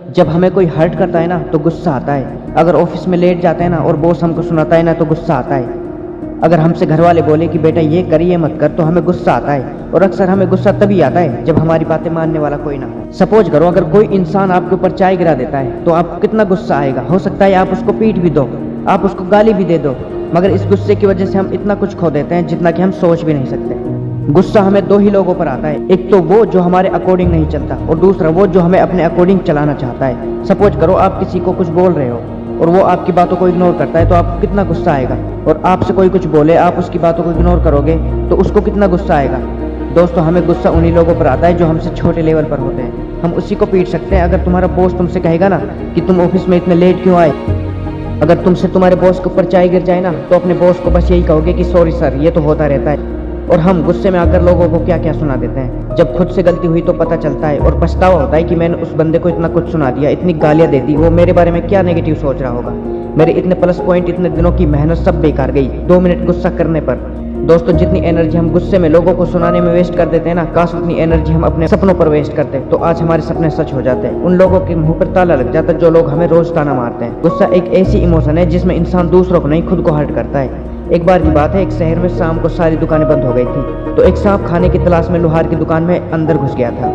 जब हमें कोई हर्ट करता है ना तो गुस्सा आता है। अगर ऑफिस में लेट जाते हैं ना और बॉस हमको सुनाता है ना तो गुस्सा आता है। अगर हमसे घर वाले बोले कि बेटा ये करिए मत कर तो हमें गुस्सा आता है। और अक्सर हमें गुस्सा तभी आता है जब हमारी बातें मानने वाला कोई ना हो। सपोज करो अगर कोई इंसान आपके ऊपर चाय गिरा देता है तो आपको कितना गुस्सा आएगा। हो सकता है आप उसको पीट भी दो, आप उसको गाली भी दे दो, मगर इस गुस्से की वजह से हम इतना कुछ खो देते हैं जितना कि हम सोच भी नहीं सकते। गुस्सा हमें दो ही लोगों पर आता है, एक तो वो जो हमारे अकॉर्डिंग नहीं चलता और दूसरा वो जो हमें अपने अकॉर्डिंग चलाना चाहता है। सपोज करो आप किसी को कुछ बोल रहे हो और वो आपकी बातों को इग्नोर करता है तो आपको कितना गुस्सा आएगा। और आपसे कोई कुछ बोले, आप उसकी बातों को इग्नोर करोगे तो उसको कितना गुस्सा आएगा। दोस्तों हमें गुस्सा उन्हीं लोगों पर आता है जो हमसे छोटे लेवल पर होते हैं। हम उसी को पीट सकते हैं। अगर तुम्हारा बॉस तुमसे कहेगा ना कि तुम ऑफिस में इतने लेट क्यों आए, अगर तुमसे तुम्हारे बॉस के ऊपर चाय गिर जाए ना तो अपने बॉस को बस यही कहोगे कि सॉरी सर, ये तो होता रहता है। और हम गुस्से में आकर लोगों को क्या क्या सुना देते हैं। जब खुद से गलती हुई तो पता चलता है और पछतावा होता है कि मैंने उस बंदे को इतना कुछ सुना दिया, इतनी गालियां दे दी, वो मेरे बारे में क्या नेगेटिव सोच रहा होगा। मेरे इतने प्लस पॉइंट, इतने दिनों की मेहनत सब बेकार गई 2 मिनट गुस्सा करने पर। दोस्तों जितनी एनर्जी हम गुस्से में लोगों को सुनाने में वेस्ट कर देते हैं ना, काश उतनी एनर्जी हम अपने सपनों पर वेस्ट करते तो आज हमारे सपने सच हो जाते हैं। उन लोगों के मुंह पर ताला लग जाता जो लोग हमें रोज ताना मारते हैं। गुस्सा एक ऐसी इमोशन है जिसमें इंसान दूसरों को नहीं खुद को हर्ट करता है। एक बार की बात है, एक शहर में शाम को सारी दुकानें बंद हो गई थी तो एक सांप खाने की तलाश में लोहार की दुकान में अंदर घुस गया था।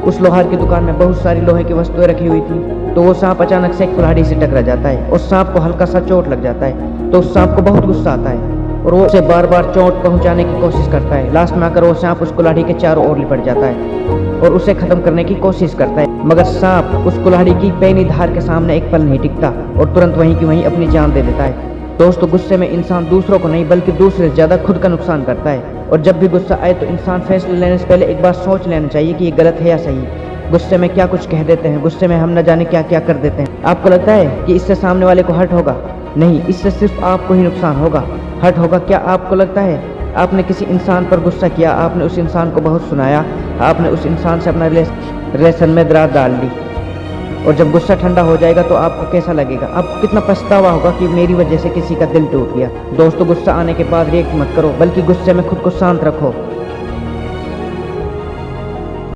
उस लोहार की दुकान में बहुत सारी लोहे की वस्तुएं रखी हुई थी तो वो सांप अचानक से एक कुल्हाड़ी से टकरा जाता है और सांप को हल्का सा चोट लग जाता है। तो उस सांप को बहुत गुस्सा आता है और वो उसे बार बार चोट पहुंचाने की कोशिश करता है। लास्ट में आकर वो सांप उस कुल्हाड़ी के चारों ओर लिपट जाता है और उसे खत्म करने की कोशिश करता है, मगर सांप उस कुल्हाड़ी की पैनी धार के सामने एक पल नहीं टिकता और तुरंत वहीं की वहीं अपनी जान दे देता है। दोस्तों गुस्से में इंसान दूसरों को नहीं बल्कि दूसरे से ज्यादा खुद का नुकसान करता है। और जब भी गुस्सा आए तो इंसान फैसला लेने से पहले एक बार सोच लेना चाहिए कि ये गलत है या सही। गुस्से में क्या कुछ कह देते हैं, गुस्से में हम न जाने क्या क्या कर देते हैं। आपको लगता है कि इससे सामने वाले को हर्ट होगा? नहीं, इससे सिर्फ आपको ही नुकसान होगा। हर्ट होगा क्या आपको लगता है? आपने किसी इंसान पर गुस्सा किया, आपने उस इंसान को बहुत सुनाया, आपने उस इंसान से अपना रिलेशन में दरार डाल दी और जब गुस्सा ठंडा हो जाएगा तो आपको कैसा लगेगा? आपको कितना पछतावा होगा कि मेरी वजह से किसी का दिल टूट गया। दोस्तों गुस्सा आने के बाद रिएक्ट मत करो बल्कि गुस्से में खुद को शांत रखो।